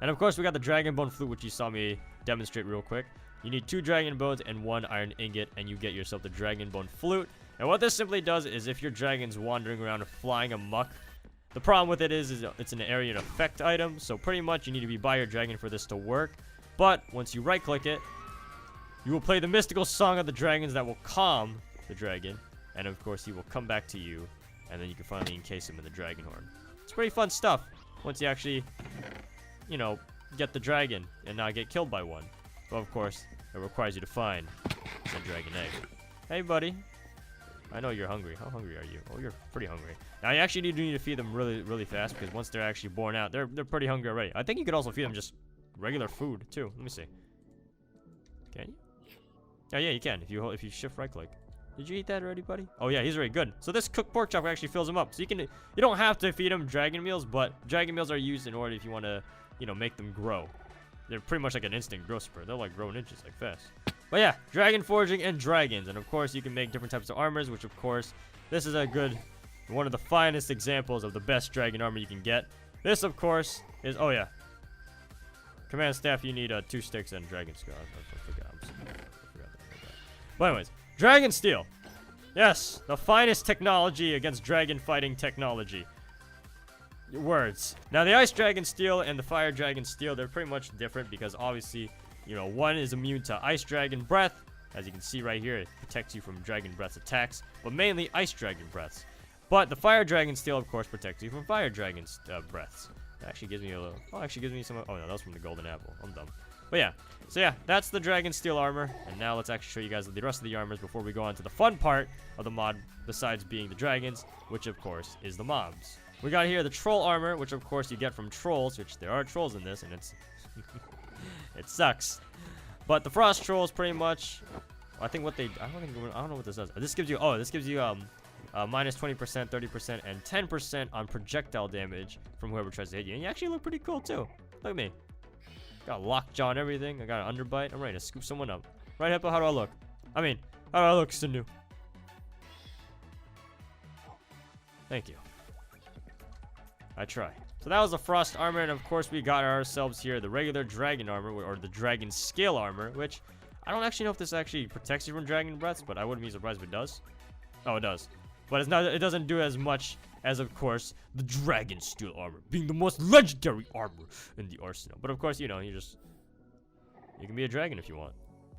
And of course, we got the dragon bone flute, which you saw me demonstrate real quick. You need 2 dragon bones and 1 iron ingot, and you get yourself the dragon bone flute. And what this simply does is if your dragon's wandering around and flying amok, the problem with it is it's an area and effect item, so pretty much you need to be by your dragon for this to work. But once you right click it, you will play the mystical song of the dragons that will calm the dragon, and of course he will come back to you, and then you can finally encase him in the dragon horn. It's pretty fun stuff once you actually, you know, get the dragon and not get killed by one. But of course, it requires you to find the dragon egg. Hey buddy, I know you're hungry. How hungry are you? Oh, you're pretty hungry. Now you actually need to feed them really fast, because once they're actually born out, they're pretty hungry already. I think you could also feed them just regular food too. Let me see. Can you? Oh yeah, you can if you shift right click. Did you eat that already, buddy? Oh yeah, he's already good. So this cooked pork chop actually fills him up. So you don't have to feed him dragon meals, but dragon meals are used in order if you want to, you know, make them grow. They're pretty much like an instant growth spurt. They'll like grow in inches like fast. But yeah, dragon forging and dragons, and of course you can make different types of armors, which of course this is one of the finest examples of the best dragon armor you can get. This of course is, oh yeah, command staff. You need 2 sticks and dragon scale. I forgot that. But anyways, dragon steel. Yes, the finest technology against dragon fighting technology. Words. Now the ice dragon steel and the fire dragon steel, they're pretty much different because obviously, you know, one is immune to ice dragon breath. As you can see right here, it protects you from dragon breath's attacks, but mainly ice dragon breaths. But the fire dragon steel, of course, protects you from fire dragon's breaths. It actually gives me a little, oh, actually gives me some, oh no, that was from the golden apple. I'm dumb. But yeah, so yeah, that's the dragon steel armor. And now let's actually show you guys the rest of the armors before we go on to the fun part of the mod, besides being the dragons, which of course is the mobs. We got here the troll armor, which of course you get from trolls, which there are trolls in this, and it's it sucks. But the frost trolls pretty much, I think what they, I don't know what this does. This gives you minus 20%, 30%, and 10% on projectile damage from whoever tries to hit you. And you actually look pretty cool too. Look at me. Got a lockjaw and everything. I got an underbite. I'm ready to scoop someone up. Right, Hippo? How do I look? I mean, how do I look, Sinu? Thank you. I try. So that was the frost armor, and of course we got ourselves here the regular dragon armor, or the dragon scale armor, which I don't actually know if this actually protects you from dragon breaths, but I wouldn't be surprised if it does. Oh, it does. But it's not. It doesn't do as much as, of course, the dragon steel armor, being the most legendary armor in the arsenal. But of course, you know, you can be a dragon if you want.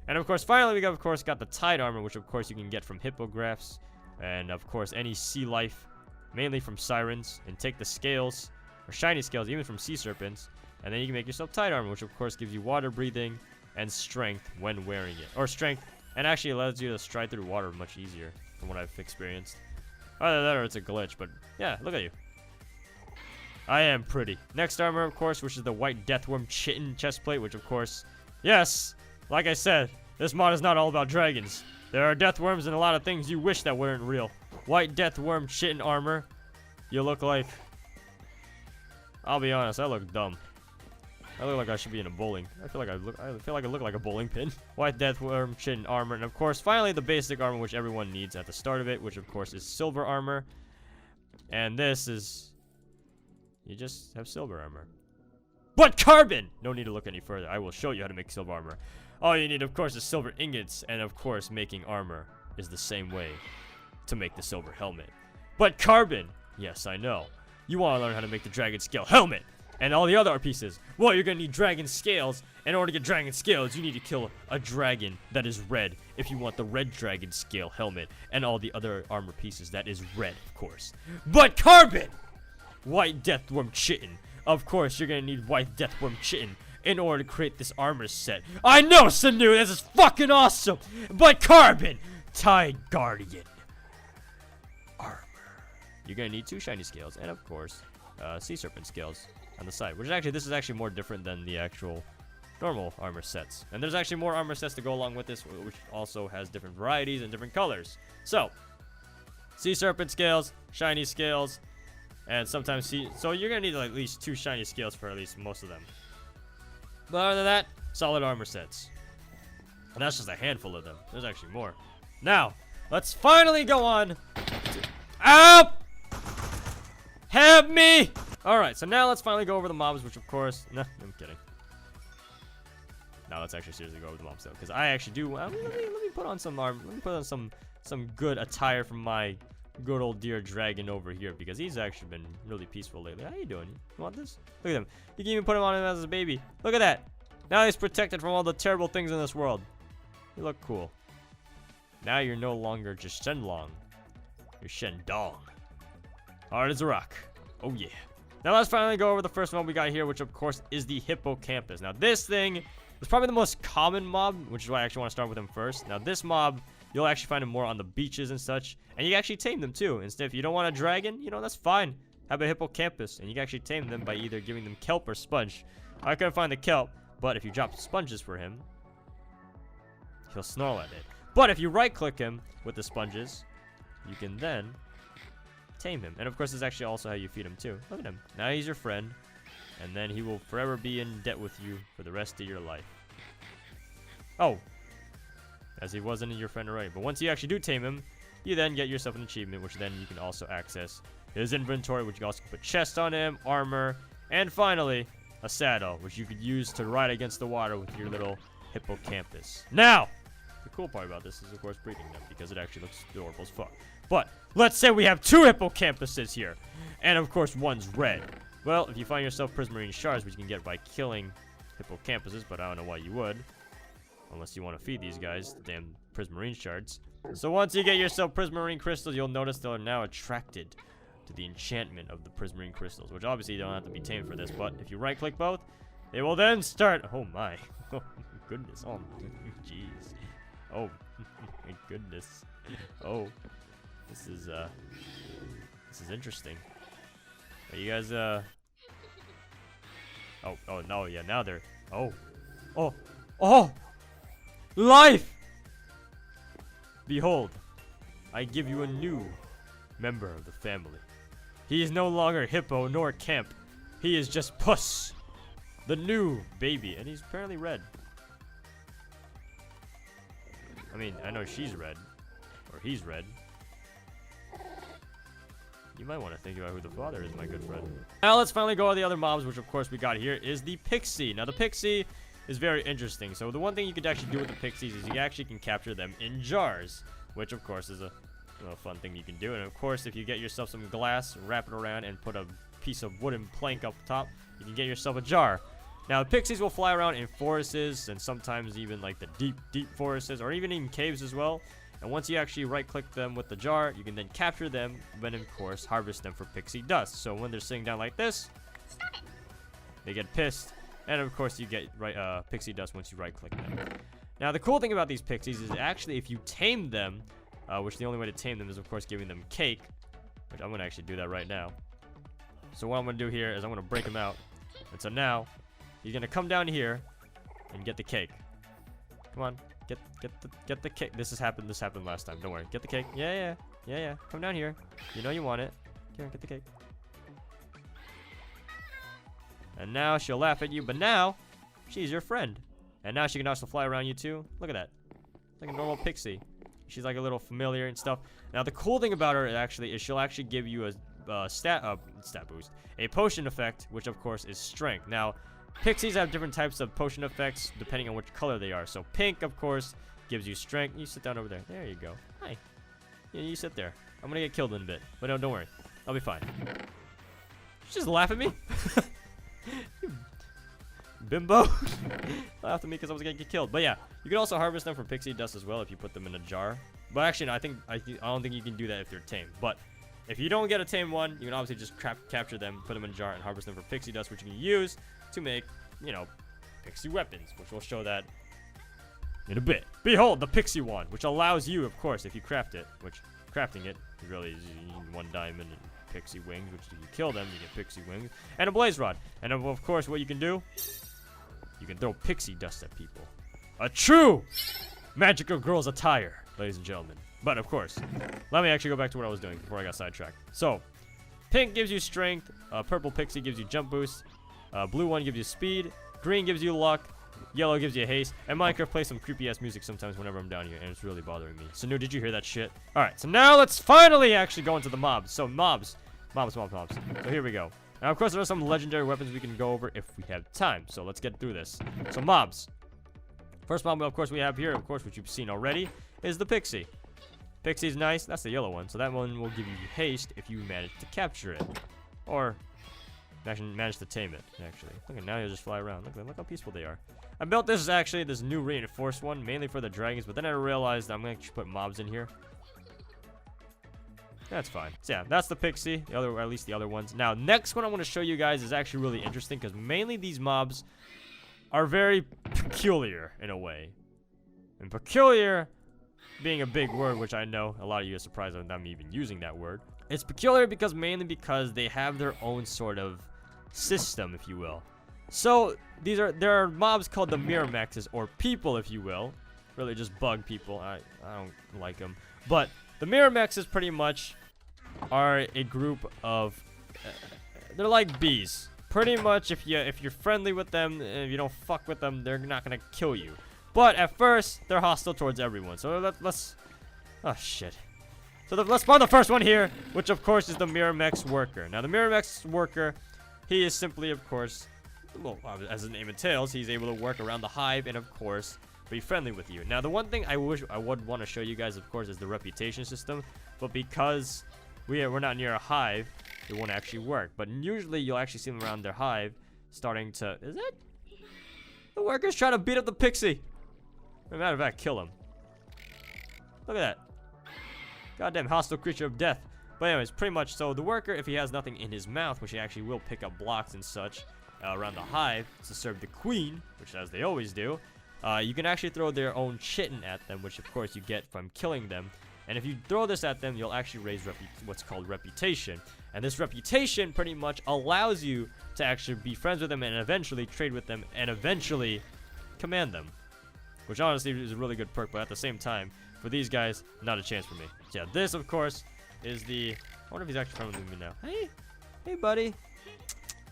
And of course, finally, we got the tide armor, which of course you can get from hippogriffs, and of course any sea life, mainly from sirens, and take the scales or shiny scales, even from sea serpents, and then you can make yourself tide armor, which of course gives you water breathing and strength when wearing it, or strength, and actually allows you to stride through water much easier, from what I've experienced. Either that or it's a glitch, but yeah, look at you. I am pretty. Next armor, of course, which is the white deathworm chitin chestplate, which of course, yes, like I said, this mod is not all about dragons. There are deathworms and a lot of things you wish that weren't real. White deathworm chitin armor. You look like, I'll be honest, I look dumb. I look like I should be in a bowling. I feel like I look like a bowling pin. White deathworm chitin armor, and of course, finally the basic armor, which everyone needs at the start of it, which of course is silver armor. And this is, you just have silver armor. But carbon! No need to look any further. I will show you how to make silver armor. All you need, of course, is silver ingots, and of course, making armor is the same way to make the silver helmet. But carbon! Yes, I know. You want to learn how to make the dragon scale helmet! And all the other pieces. Well, you're gonna need dragon scales. In order to get dragon scales, you need to kill a dragon that is red. If you want the red dragon scale helmet and all the other armor pieces, that is red, of course. But carbon! White deathworm chitin. Of course, you're gonna need white deathworm chitin in order to create this armor set. I know, Sanu, this is fucking awesome. But carbon! Tide Guardian armor. You're gonna need 2 shiny scales, and of course, sea serpent scales on the side, which is actually, this is actually more different than the actual normal armor sets. And there's actually more armor sets to go along with this, which also has different varieties and different colors. So, sea serpent scales, shiny scales, and sometimes so you're gonna need at least 2 shiny scales for at least most of them. But other than that, solid armor sets. And that's just a handful of them. There's actually more. Now, let's finally go on to, help me! Alright, so now let's finally go over the mobs, which of course... No, I'm kidding. Now let's actually seriously go over the mobs, though. Because I actually do... let me put on some arm. Let me put on some good attire from my good old dear dragon over here. Because he's actually been really peaceful lately. How you doing? You want this? Look at him. You can even put him on him as a baby. Look at that. Now he's protected from all the terrible things in this world. You look cool. Now you're no longer just Shenlong. You're Shendong. Hard as a rock. Oh yeah. Now let's finally go over the first one we got here, which of course is the Hippocampus. Now this thing is probably the most common mob, which is why I actually want to start with him first. Now this mob, you'll actually find him more on the beaches and such. And you can actually tame them too. Instead, if you don't want a dragon, you know, that's fine. Have a Hippocampus. And you can actually tame them by either giving them kelp or sponge. I couldn't find the kelp, but if you drop sponges for him, he'll snarl at it. But if you right click him with the sponges, you can then tame him. And of course, this is actually also how you feed him too. Look at him. Now he's your friend. And then he will forever be in debt with you for the rest of your life. Oh. As he wasn't your friend already. But once you actually do tame him, you then get yourself an achievement, which then you can also access his inventory, which you can also put chests on him, armor, and finally, a saddle, which you could use to ride against the water with your little Hippocampus. Now, the cool part about this is, of course, breeding them, because it actually looks adorable as fuck. But let's say we have 2 Hippocampuses here, and of course, one's red. Well, if you find yourself prismarine shards, which you can get by killing Hippocampuses, but I don't know why you would, unless you want to feed these guys the damn prismarine shards. So once you get yourself prismarine crystals, you'll notice they're now attracted to the enchantment of the prismarine crystals, which obviously you don't have to be tamed for this, but if you right click both, they will then start. Oh my. Oh goodness. Oh jeez. Oh my goodness. Oh, this is interesting. Are you guys oh no, yeah, now they're oh life. Behold, I give you a new member of the family. He is no longer Hippo nor Camp. He is just Puss, the new baby, and he's apparently red. I mean, I know she's red, or he's red. You might want to think about who the father is, my good friend. Now let's finally go over the other mobs, which of course we got here is the Pixie. Now the Pixie is very interesting. So the one thing you could actually do with the Pixies is you actually can capture them in jars, which of course is a fun thing you can do. And of course, if you get yourself some glass, wrap it around, and put a piece of wooden plank up top, you can get yourself a jar. Now the Pixies will fly around in forests and sometimes even like the deep forests, or even in caves as well. And once you actually right click them with the jar, you can then capture them, then of course harvest them for pixie dust. So when they're sitting down like this, they get pissed, and of course you get pixie dust once you right click them. Now the cool thing about these pixies is actually if you tame them, which the only way to tame them is of course giving them cake, which I'm gonna actually do that right now. So what I'm gonna do here is I'm gonna break him out, and so now he's gonna come down here and get the cake. Come on. Get the cake. This happened last time. Don't worry. Get the cake. Yeah. Come down here. You know you want it. Here, get the cake. And now she'll laugh at you, but now she's your friend. And now she can also fly around you too. Look at that. Like a normal pixie. She's like a little familiar and stuff. Now the cool thing about her actually is she'll actually give you a stat boost, a potion effect, which of course is strength. Now Pixies have different types of potion effects depending on which color they are. So pink, of course, gives you strength. You sit down over there. There you go. Hi. Yeah, you sit there. I'm gonna get killed in a bit, but no, don't worry. I'll be fine. Did you just laugh at me? You bimbo. Laughed at me because I was gonna get killed. But yeah, you can also harvest them for pixie dust as well if you put them in a jar. But actually, no, I don't think you can do that if they're tamed. But if you don't get a tame one, you can obviously just capture them, put them in a jar, and harvest them for pixie dust, which you can use to make, you know, pixie weapons, which we'll show that in a bit. Behold, the pixie wand, which allows you, of course, if you craft it, which crafting it really is one diamond and pixie wings, which if you kill them, you get pixie wings, and a blaze rod. And of course, what you can do, you can throw pixie dust at people. A true magical girl's attire, ladies and gentlemen. But of course, let me actually go back to what I was doing before I got sidetracked. So, pink gives you strength, purple pixie gives you jump boost, blue one gives you speed, green gives you luck, yellow gives you haste, and Minecraft plays some creepy ass music sometimes whenever I'm down here, and it's really bothering me. So, did you hear that shit? Alright, so now let's finally actually go into the mobs. So, mobs. So here we go. Now, of course, there are some legendary weapons we can go over if we have time. So let's get through this. So mobs. First mob, of course, we have here, of course, which you've seen already, is the Pixie. Pixie's nice. That's the yellow one. So that one will give you haste if you manage to capture it. Or actually manage to tame it, actually. Look at now, you'll just fly around. Look how peaceful they are. I built this, actually, this new reinforced one, mainly for the dragons, but then I realized I'm going to put mobs in here. That's fine. So yeah, that's the Pixie, or at least the other ones. Now, next one I want to show you guys is actually really interesting, because mainly these mobs are very peculiar, in a way. And peculiar being a big word, which I know a lot of you are surprised that I'm even using that word. It's peculiar because mainly because they have their own sort of system, if you will. So there are mobs called the Myrmexes, or people, if you will. Really just bug people. I don't like them. But the Myrmexes pretty much are a group of they're like bees. Pretty much if you're friendly with them, if you don't fuck with them, they're not gonna kill you. But at first, they're hostile towards everyone. So let's oh shit. So let's spawn the first one here, which of course is the Myrmex worker. Now the Myrmex worker, he is simply, of course, well, as the name entails, he's able to work around the hive and of course be friendly with you. Now the one thing I would want to show you guys, of course, is the reputation system. But because we're not near a hive, it won't actually work. But usually you'll actually see them around their hive starting to... Is it? The worker's trying to beat up the Pixie. As a matter of fact, kill him. Look at that. Goddamn hostile creature of death. But anyways, pretty much so the worker, if he has nothing in his mouth, which he actually will pick up blocks and such around the hive to serve the queen, which as they always do, you can actually throw their own chitin at them, which of course you get from killing them. And if you throw this at them, you'll actually raise what's called reputation. And this reputation pretty much allows you to actually be friends with them and eventually trade with them and eventually command them. Which honestly is a really good perk, but at the same time, for these guys, not a chance for me. So yeah, this of course is the... I wonder if he's actually friendly with me now. Hey buddy.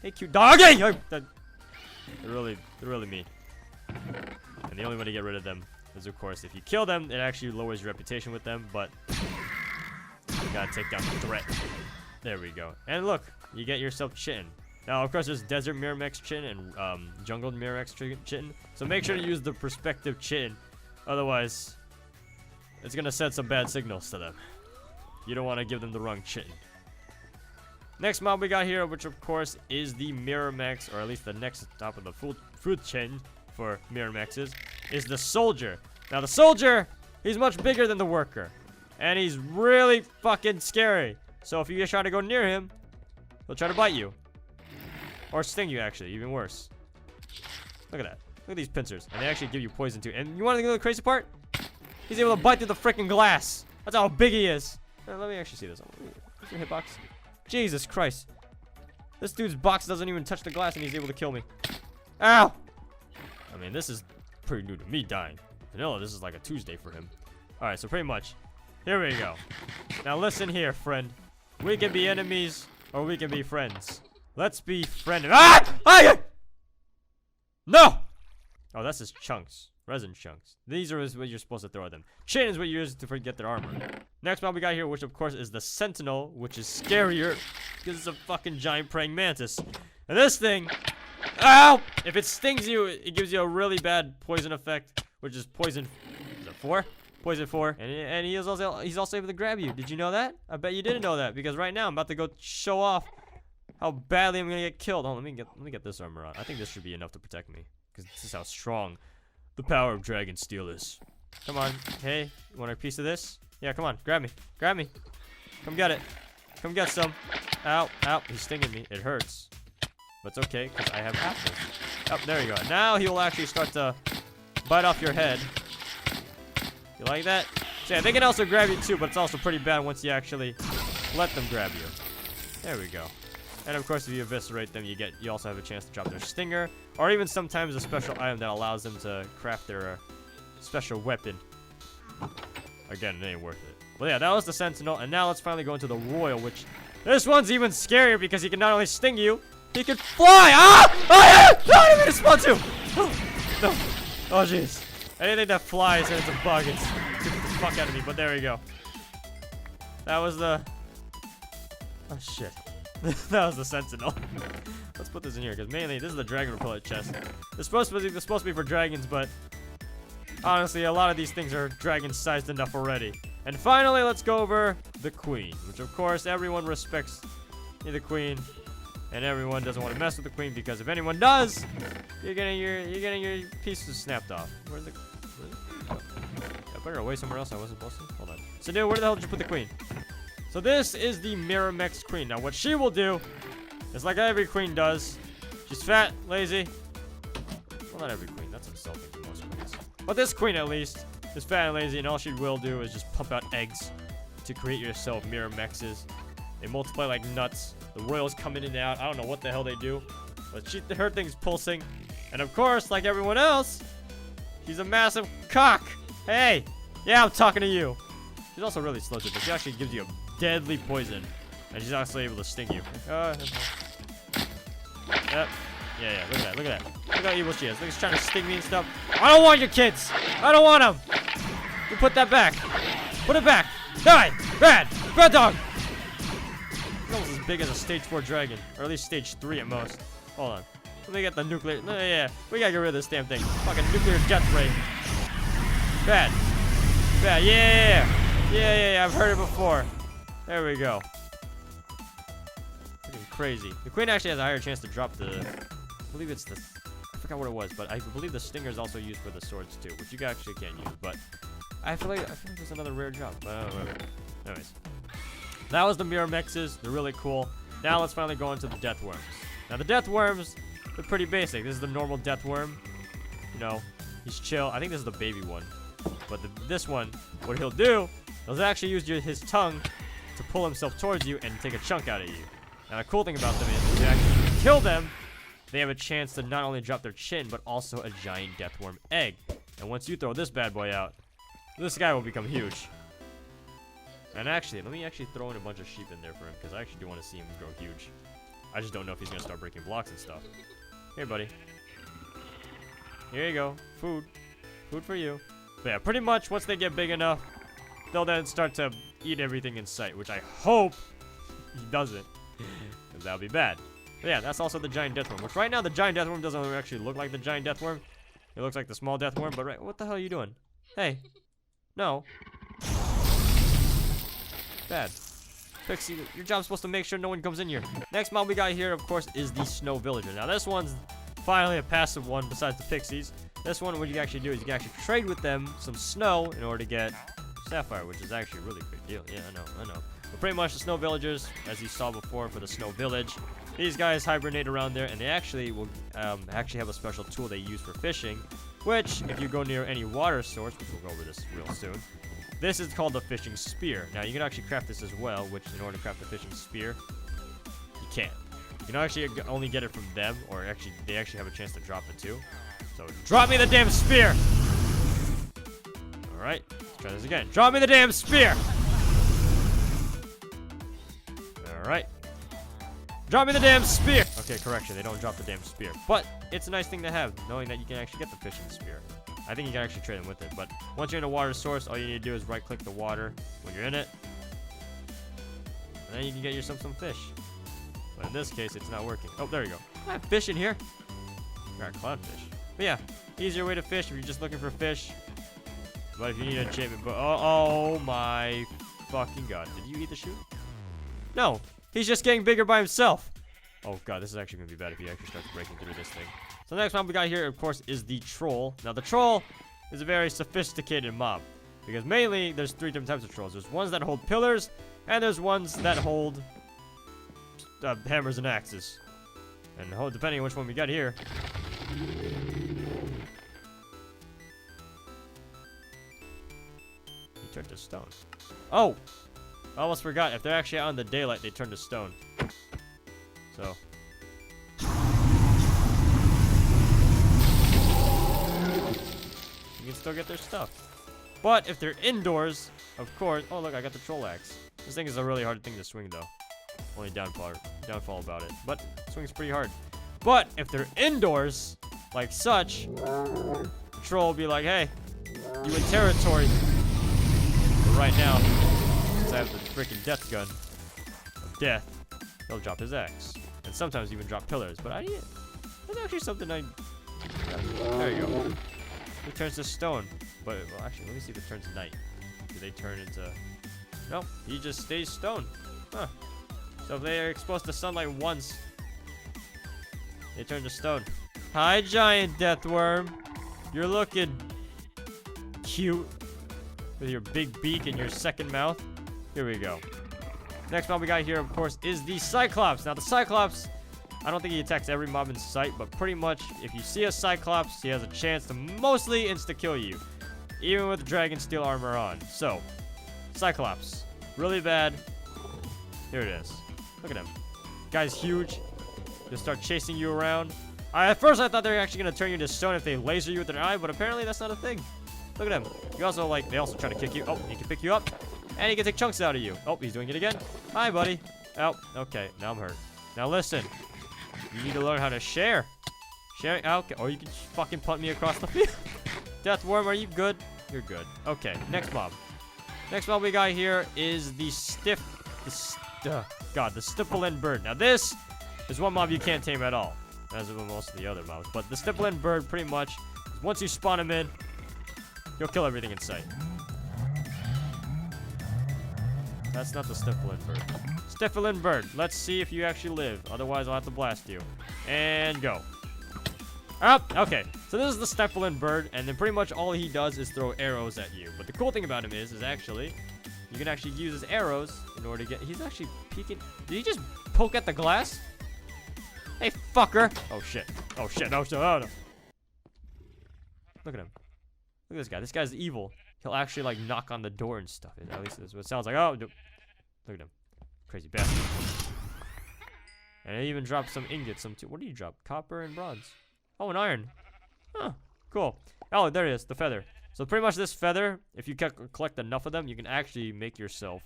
Hey cute doggy! They're really mean. And the only way to get rid of them is, of course, if you kill them, it actually lowers your reputation with them, but you gotta take down the threat. There we go. And look, you get yourself chitin. Now, of course, there's desert Myrmex chitin and jungle Myrmex chitin, so make sure to use the prospective chitin. Otherwise, it's gonna send some bad signals to them. You don't want to give them the wrong chitin. Next mob we got here, which of course is the Myrmex, or at least the next top of the food chain for Myrmexes, is the soldier. Now the soldier, he's much bigger than the worker, and he's really fucking scary. So if you try to go near him, he'll try to bite you, or sting you. Actually, even worse. Look at that. Look at these pincers, and they actually give you poison too. And you want to know the crazy part? He's able to bite through the freaking glass. That's how big he is. Let me actually see this. What's your hitbox? Jesus Christ. This dude's box doesn't even touch the glass and he's able to kill me. Ow! I mean, this is pretty new to me dying. Vanilla, this is like a Tuesday for him. Alright, so pretty much. Here we go. Now listen here, friend. We can be enemies or we can be friends. Let's be friends. Ah! Ah! No! Oh, that's his chunks. Resin chunks. These are what you're supposed to throw at them. Chain is what you use to forget their armor. Next mob we got here, which of course is the Sentinel, which is scarier because it's a fucking giant praying mantis. And this thing, ow! If it stings you, it gives you a really bad poison effect, which is poison. Is it 4? Poison 4. And he's also able to grab you. Did you know that? I bet you didn't know that, because right now I'm about to go show off how badly I'm gonna get killed. Oh, let me get this armor on. I think this should be enough to protect me, because this is how strong the power of dragon steel is. Come on. Hey, you want a piece of this? Yeah, come on. Grab me. Grab me. Come get it. Come get some. Ow. Ow. He's stinging me. It hurts. But it's okay, because I have apples. Oh, there you go. Now he will actually start to bite off your head. You like that? So yeah, they can also grab you too, but it's also pretty bad once you actually let them grab you. There we go. And of course, if you eviscerate them, you also have a chance to drop their stinger, or even sometimes a special item that allows them to craft their special weapon. Again, it ain't worth it. But yeah, that was the Sentinel, and now let's finally go into the Royal, which this one's even scarier because he can not only sting you, he can fly. Ah! Ah! No, I didn't mean to spawn too. No. Oh jeez. Anything that flies and it's a bug, it's stupid the fuck out of me. But there we go. That was the. Oh shit. That was the sentinel. Let's put this in here because mainly this is the dragon repellent chest. It's supposed to be for dragons, but honestly, a lot of these things are dragon-sized enough already. And finally, let's go over the queen, which of course everyone respects the queen, and everyone doesn't want to mess with the queen because if anyone does, you're getting your pieces snapped off. Where's the? Oh. I put her away somewhere else. I wasn't supposed to. Hold on. So, dude, where the hell did you put the queen? So this is the Myrmex queen. Now, what she will do is like every queen does. She's fat, lazy. Well, not every queen. That's insulting to most queens. But this queen, at least, is fat and lazy, and all she will do is just pump out eggs to create yourself Myrmexes. They multiply like nuts. The royals come in and out. I don't know what the hell they do, but her thing's pulsing. And of course, like everyone else, she's a massive cock. Hey, yeah, I'm talking to you. She's also really slow too, but she actually gives you a deadly poison, and she's also able to sting you. Yep. Yeah, look at that, look at that. Look how evil she is. Look, she's trying to sting me and stuff. I don't want your kids. I don't want them. You put that back. Put it back. Die. Bad dog. It's almost as big as a stage 4 dragon, or at least stage 3 at most. Hold on. Let me get the nuclear. Yeah, we gotta get rid of this damn thing. Fucking nuclear death ray. Bad. Yeah. I've heard it before. There we go. Freaking crazy. The queen actually has a higher chance to drop the. I believe it's the. I forgot what it was, but I believe the stinger is also used for the swords too, which you actually can't use. But I feel like there's another rare drop. Anyways, that was the Myrmexes. They're really cool. Now let's finally go into the death worms. Now the death worms, they're pretty basic. This is the normal death worm. You know, he's chill. I think this is the baby one. But this one, what he'll do, he'll actually use his tongue to pull himself towards you and take a chunk out of you. Now the cool thing about them is if you actually kill them, they have a chance to not only drop their chin, but also a giant deathworm egg. And once you throw this bad boy out, this guy will become huge. And actually, let me actually throw in a bunch of sheep in there for him, because I actually do want to see him grow huge. I just don't know if he's going to start breaking blocks and stuff. Here, buddy. Here you go. Food. Food for you. But yeah, pretty much once they get big enough, they'll then start to eat everything in sight, which I hope he doesn't, because that'll be bad. But yeah, that's also the giant deathworm, which right now the giant deathworm doesn't actually look like the giant deathworm. It looks like the small deathworm, but what the hell are you doing? Hey. No. Bad. Pixie, your job's supposed to make sure no one comes in here. Next mob we got here, of course, is the snow villager. Now this one's finally a passive one besides the pixies. This one, what you can actually do is you can actually trade with them some snow in order to get sapphire, which is actually a really great deal. Yeah, I know. But pretty much the snow villagers, as you saw before for the snow village, these guys hibernate around there, and they actually will actually have a special tool they use for fishing, which, if you go near any water source, which we'll go over this real soon, this is called the fishing spear. Now, you can actually craft this as well, which in order to craft the fishing spear, you can't. You can actually only get it from them, or actually, they actually have a chance to drop it too. So, drop me the damn spear! Alright, let's try this again. Drop me the damn spear! Alright. Drop me the damn spear! Okay, correction, they don't drop the damn spear. But, it's a nice thing to have, knowing that you can actually get the fishing spear. I think you can actually trade them with it, but once you're in a water source, all you need to do is right-click the water when you're in it. And then you can get yourself some fish. But in this case, it's not working. Oh, there you go. I have fish in here. Got clownfish. But yeah, easier way to fish if you're just looking for fish. But if you need a enchantment, oh my fucking god. Did you eat the shoot? No, he's just getting bigger by himself. Oh god, this is actually going to be bad if he actually starts breaking through this thing. So the next mob we got here, of course, is the troll. Now the troll is a very sophisticated mob, because mainly there's 3 different types of trolls. There's ones that hold pillars, and there's ones that hold hammers and axes. And depending on which one we got here. He turned to stone. Oh! I almost forgot. If they're actually out in the daylight, they turn to stone. So. You can still get their stuff. But if they're indoors, of course. Oh, look, I got the troll axe. This thing is a really hard thing to swing, though. Only downfall about it. But it swings pretty hard. But if they're indoors, like such, the troll will be like, hey, you in territory. But right now, since I have the freaking death gun of death, he'll drop his axe. And sometimes even drop pillars. But that's actually something I... There you go. He turns to stone. But, well, actually, let me see if it turns night. Do they turn into... No, he just stays stone. Huh. So if they are exposed to sunlight once, they turn to stone. Hi, giant death worm. You're looking cute with your big beak and your second mouth. Here we go. Next mob we got here, of course, is the Cyclops. Now, the Cyclops, I don't think he attacks every mob in sight, but pretty much if you see a Cyclops, he has a chance to mostly insta-kill you, even with the dragon steel armor on. So, Cyclops, really bad. Here it is. Look at him. Guy's huge. He'll start chasing you around. At first, I thought they were actually going to turn you to stone if they laser you with their eye, but apparently that's not a thing. Look at him. You also, like, they also try to kick you. Oh, he can pick you up, and he can take chunks out of you. Oh, he's doing it again. Hi, buddy. Oh, okay. Now I'm hurt. Now listen. You need to learn how to share. Sharing. Okay. Or you can fucking punt me across the field. Death worm, are you good? You're good. Okay. Next mob. Next mob we got here is the Stipplein bird. Now this is one mob you can't tame at all, as with most of the other mobs. But the Stipplein bird, pretty much, once you spawn him in, he'll kill everything in sight. That's not the Stipplein bird. Stipplein bird. Let's see if you actually live. Otherwise, I'll have to blast you. And go. Up. Okay. So this is the Stipplein bird, and then pretty much all he does is throw arrows at you. But the cool thing about him is actually, you can actually use his arrows in order to get... He's actually peeking... Did he just poke at the glass? Hey, fucker. Oh, shit. Oh, shit. No, shit. Oh, no. Look at him. Look at this guy. This guy's evil. He'll actually, like, knock on the door and stuff. At least that's what it sounds like. Oh, no. Look at him. Crazy bastard. And he even dropped some ingots. What do you drop? Copper and bronze. Oh, and iron. Huh. Cool. Oh, there it is. The feather. So pretty much this feather, if you collect enough of them, you can actually make yourself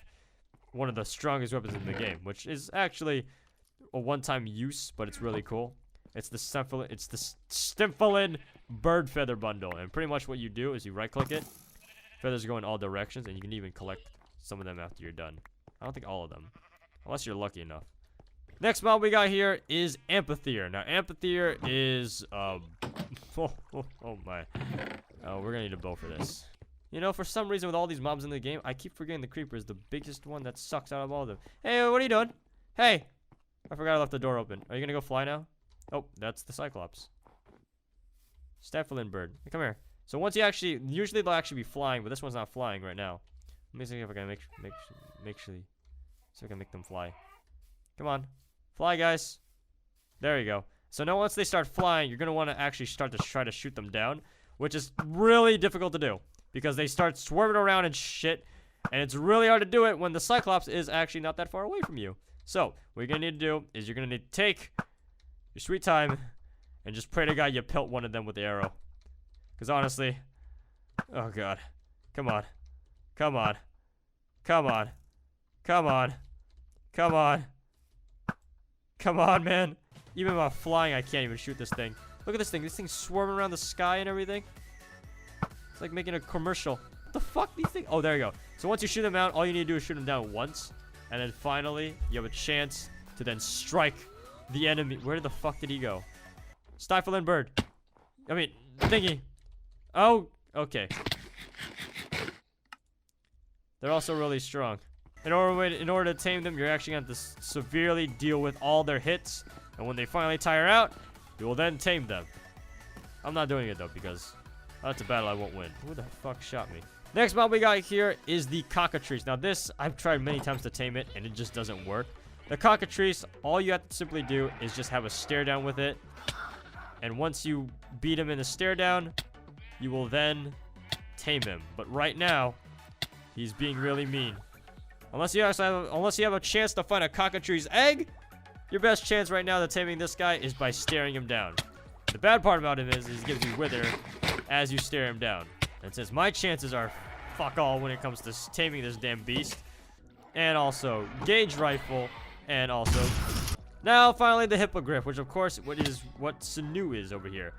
one of the strongest weapons in the game, which is actually a one-time use, but it's really cool. It's the Stipplein bird feather bundle, and pretty much what you do is you right-click it. Feathers go in all directions, and you can even collect some of them after you're done. I don't think all of them, unless you're lucky enough. Next mob we got here is Amphitheater. Now, Amphitheater is, oh my. Oh, we're gonna need a bow for this. You know, for some reason with all these mobs in the game, I keep forgetting the creeper is the biggest one that sucks out of all of them. Hey, what are you doing? Hey! I forgot I left the door open. Are you gonna go fly now? Oh, that's the Cyclops. Stipplein bird. Hey, come here. So once you actually, usually they'll actually be flying, but this one's not flying right now. Let me see if I can see if I can make them fly. Come on. Fly, guys. There you go. So now once they start flying, you're going to want to actually start to try to shoot them down, which is really difficult to do because they start swerving around and shit, and it's really hard to do it when the Cyclops is actually not that far away from you. So what you're going to need to do is you're going to need to take your sweet time and just pray to God you pelt one of them with the arrow. Because honestly, oh God, come on, come on, come on, come on, come on. Come on, man. Even while flying, I can't even shoot this thing. Look at this thing. This thing's swarming around the sky and everything. It's like making a commercial. What the fuck? These things? Oh, there you go. So once you shoot them out, all you need to do is shoot them down once. And then finally, you have a chance to then strike the enemy. Where the fuck did he go? Stipplein bird. I mean, thingy. Oh, okay. They're also really strong. In order to tame them, you're actually going to have to severely deal with all their hits. And when they finally tire out, you will then tame them. I'm not doing it, though, because that's a battle I won't win. Who the fuck shot me? Next mob we got here is the cockatrice. Now, this, I've tried many times to tame it, and it just doesn't work. The cockatrice, all you have to simply do is just have a stare down with it. And once you beat him in the stare down, you will then tame him. But right now, he's being really mean. Unless you have a chance to find a cockatrice egg, your best chance right now to taming this guy is by staring him down. The bad part about him is he gives you wither as you stare him down. And since my chances are fuck all when it comes to taming this damn beast, and also gauge rifle, and also now finally the hippogriff, which of course what Sanu is over here.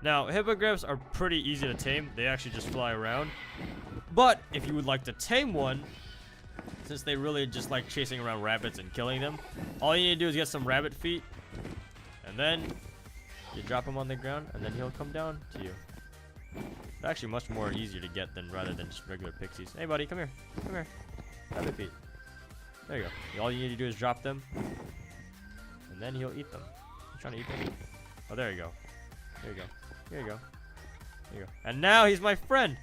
Now hippogriffs are pretty easy to tame. They actually just fly around. But if you would like to tame one, since they really just like chasing around rabbits and killing them, all you need to do is get some rabbit feet, and then you drop him on the ground, and then he'll come down to you. It's actually much more easier to get than rather than just regular pixies. Hey, buddy, come here. Come here. Rabbit feet. There you go. All you need to do is drop them, and then he'll eat them. You trying to eat them? Oh, there you go. There you go. Here you go. There you go. And now he's my friend.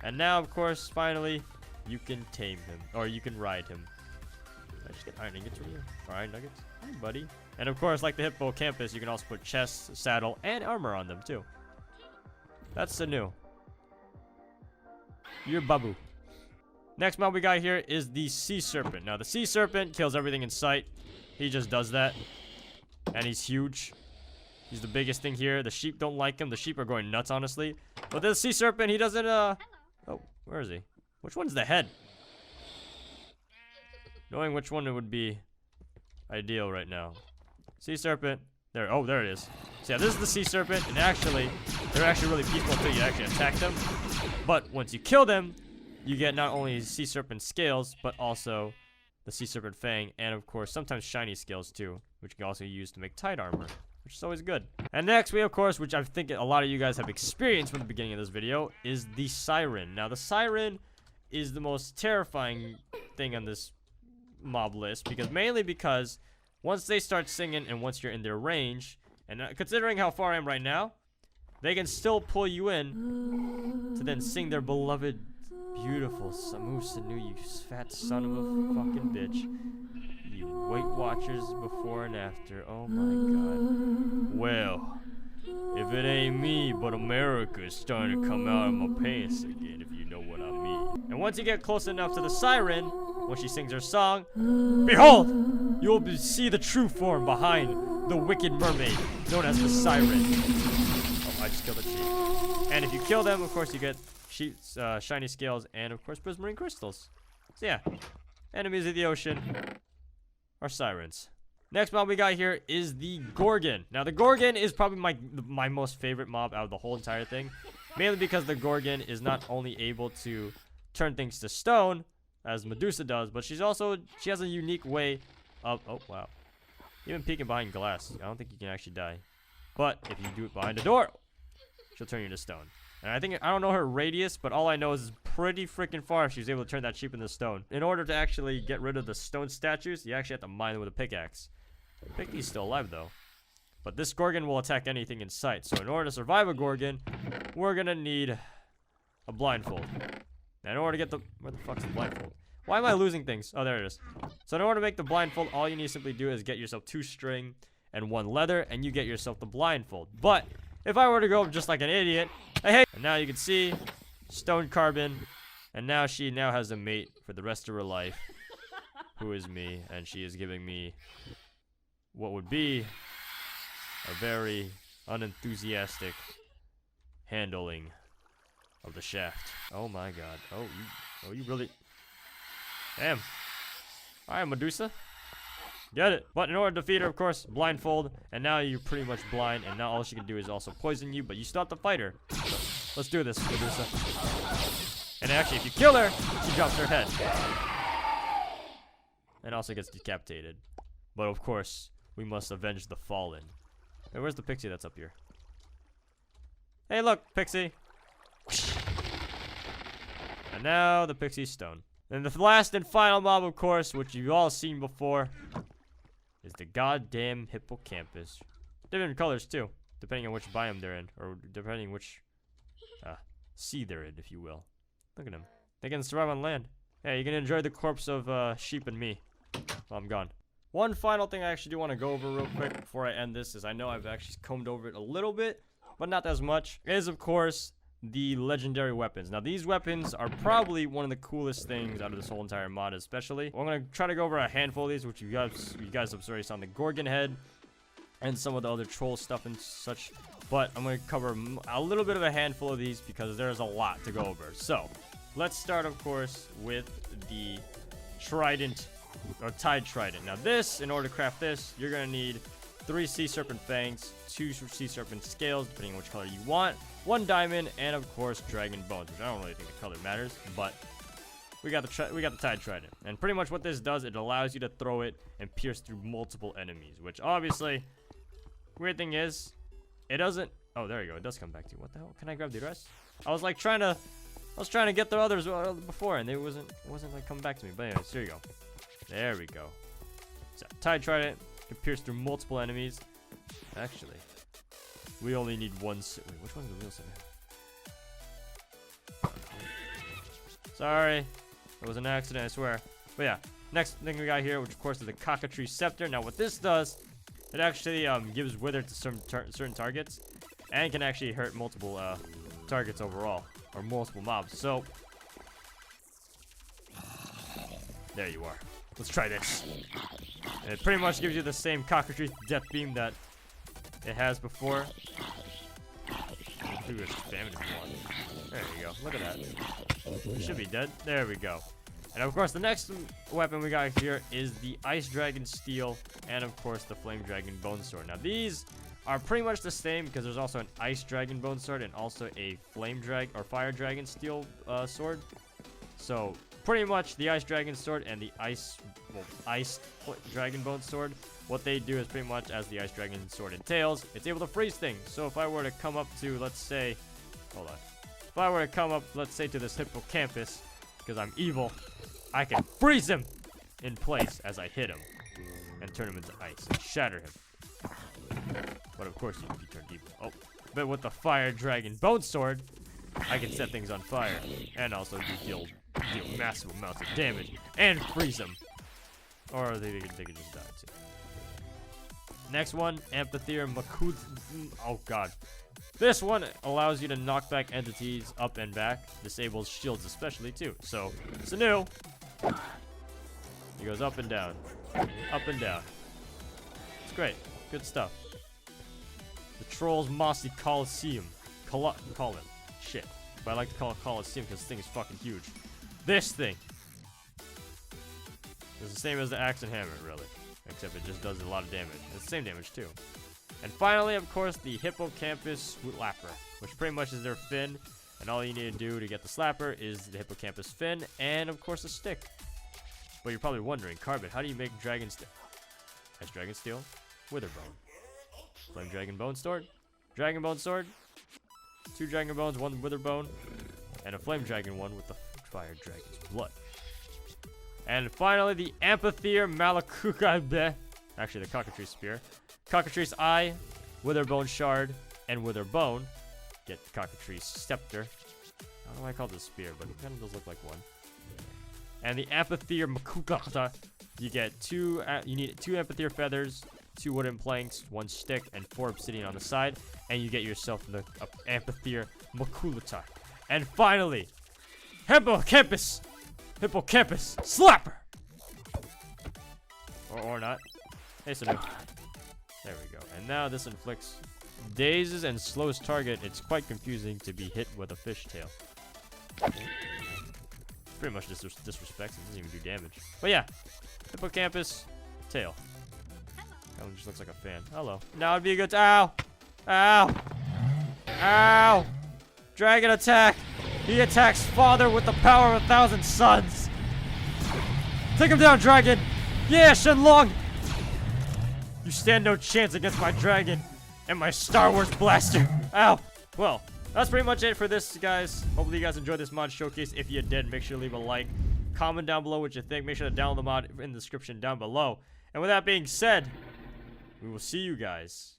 And now, of course, finally, you can tame him, or you can ride him. I just get iron ingots from you, or iron nuggets. Hi, buddy. And of course, like the Hippocampus, you can also put chest, saddle, and armor on them too. That's the new. You're Babu. Next mob we got here is the sea serpent. Now, the sea serpent kills everything in sight. He just does that, and he's huge. He's the biggest thing here. The sheep don't like him. The sheep are going nuts, honestly. But the sea serpent, he doesn't, Oh, where is he? Which one's the head? Knowing which one it would be ideal right now. Sea serpent. There. Oh, there it is. So yeah, this is the sea serpent. And actually, they're actually really peaceful until you actually attack them. But once you kill them, you get not only sea serpent scales, but also the sea serpent fang. And of course, sometimes shiny scales too, which you can also use to make tight armor, which is always good. And next, we of course, which I think a lot of you guys have experienced from the beginning of this video, is the siren. Now, the siren is the most terrifying thing on this mob list, mainly because once they start singing and once you're in their range, and considering how far I am right now, they can still pull you in to then sing their beloved, beautiful Samu Sanu, you fat son of a fucking bitch. You Weight Watchers before and after. Oh my god. Well, if it ain't me, but America is starting to come out of my pants again, if you know what I mean. And once you get close enough to the siren, when she sings her song, behold, you'll see the true form behind the wicked mermaid, known as the siren. Oh, I just killed a sheep. And if you kill them, of course, you get sheep's shiny scales and, of course, prismarine crystals. So yeah, enemies of the ocean are sirens. Next mob we got here is the Gorgon. Now, the Gorgon is probably my most favorite mob out of the whole entire thing. Mainly because the Gorgon is not only able to turn things to stone, as Medusa does, but she has a unique way of, oh wow, even peeking behind glass. I don't think you can actually die, but if you do it behind a door, she'll turn you into stone. And I don't know her radius, but all I know is pretty freaking far if she's able to turn that sheep into stone. In order to actually get rid of the stone statues, you actually have to mine them with a pickaxe. Picky's still alive though, but this Gorgon will attack anything in sight. So in order to survive a Gorgon, we're gonna need a blindfold. Now, in order to get the, where the fuck's the blindfold? Why am I losing things? Oh, there it is. So in order to make the blindfold, all you need to simply do is get yourself 2 string and 1 leather, and you get yourself the blindfold. But if I were to go just like an idiot, hey, and now you can see stone carbon, and now she has a mate for the rest of her life, who is me, and she is giving me what would be a very unenthusiastic handling of the shaft. Oh my god. Oh, you really... Damn. Alright, Medusa. Get it. But in order to defeat her, of course, blindfold. And now you're pretty much blind. And now all she can do is also poison you. But you still have to fight her. Let's do this, Medusa. And actually, if you kill her, she drops her head. And also gets decapitated. But of course, we must avenge the fallen. Hey, where's the Pixie that's up here? Hey, look, Pixie. And now the Pixie's stone. And the last and final mob, of course, which you've all seen before, is the goddamn Hippocampus. Different colors, too, depending on which biome they're in, or depending which sea they're in, if you will. Look at them. They can survive on land. Hey, you can enjoy the corpse of sheep and me while I'm gone. One final thing I actually do want to go over real quick before I end this is I know I've actually combed over it a little bit, but not as much, is, of course, the legendary weapons. Now, these weapons are probably one of the coolest things out of this whole entire mod, especially. I'm going to try to go over a handful of these, which you guys have already saw, the Gorgon head and some of the other troll stuff and such. But I'm going to cover a little bit of a handful of these because there's a lot to go over. So, let's start, of course, with the trident, or tide trident. Now, this, in order to craft this, you're going to need 3 sea serpent fangs, 2 sea serpent scales, depending on which color you want, 1 diamond, and of course dragon bones, which I don't really think the color matters, but we got the Tide Trident. And pretty much what this does, it allows you to throw it and pierce through multiple enemies. Which obviously, weird thing is, it doesn't. Oh, there you go. It does come back to you. What the hell? Can I grab the rest? I was like trying to get the others before, and it wasn't like coming back to me. But anyways, here you go. There we go. So Tide Trident can pierce through multiple enemies. Actually, we only need one. Wait, which one's the real center? Sorry, it was an accident, I swear. But yeah, next thing we got here, which of course is the Cockatrice Scepter. Now what this does, it actually gives wither to certain targets, and can actually hurt multiple targets overall, or multiple mobs. So there you are. Let's try this. And it pretty much gives you the same Cockatrice Death Beam that it has before. There you go. Look at that. It should be dead. There we go. And of course, the next weapon we got here is the Ice Dragon Steel, and of course the Flame Dragon Bone Sword. Now these are pretty much the same because there's also an Ice Dragon Bone Sword and also a Flame Dragon or Fire Dragon Steel sword. So pretty much the Ice Dragon Sword and the Ice Dragon Bone Sword, what they do is pretty much as the Ice Dragon Sword entails, it's able to freeze things. So if I were to come up to, let's say, hold on. If I were to come up, let's say, to this Hippocampus, because I'm evil, I can freeze him in place as I hit him and turn him into ice and shatter him. But of course, you turn evil. Oh, but with the Fire Dragon Bone Sword, I can set things on fire and also deal massive amounts of damage and freeze them. Or they can just die too. Next one, Amphitheater Makud. Oh god. This one allows you to knock back entities up and back. Disables shields especially too. So, Sanu. He goes up and down. Up and down. It's great. Good stuff. The Troll's Mossy Coliseum. Call it. Shit. But I like to call it Coliseum because this thing is fucking huge. This thing. It's the same as the axe and hammer, really. Except it just does a lot of damage. It's the same damage, too. And finally, of course, the Hippocampus Slapper, which pretty much is their fin. And all you need to do to get the Slapper is the Hippocampus fin and, of course, a stick. But you're probably wondering, Carbon, how do you make Dragon Steel? Ice Dragon Steel, Witherbone. Flame Dragon Bone Sword, Dragon Bone Sword, 2 Dragon Bones, 1 Witherbone, and a Flame Dragon one with the Fire Dragon's blood. And finally, the Amphitheater Malakuka, actually the Cockatrice Spear, Cockatrice Eye, Witherbone Shard, and Witherbone. Get the Cockatrice Scepter. I don't know why I call this spear, but it kind of does look like one. And the Amphitheater Makukata, you get you need 2 Amphitheater Feathers, 2 wooden planks, 1 stick, and 4 obsidian on the side, and you get yourself the Amphitheater Makulata. And finally, Hippocampus Slapper! Or not. Hey, Sanu. There we go. And now this inflicts dazes and slows target. It's quite confusing to be hit with a fishtail. Pretty much disrespects it. Doesn't even do damage. But yeah, Hippocampus tail. That one just looks like a fan. Hello. Now would be a good. Ow! Ow! Ow! Dragon attack! He attacks father with the power of 1,000 suns! Take him down, dragon! Yeah, Shenlong! You stand no chance against my dragon and my Star Wars blaster! Ow! Well, that's pretty much it for this, guys. Hopefully you guys enjoyed this mod showcase. If you did, make sure to leave a like. Comment down below what you think. Make sure to download the mod in the description down below. And with that being said, we will see you guys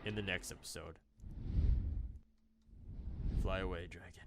in the next episode. Fly away, dragon.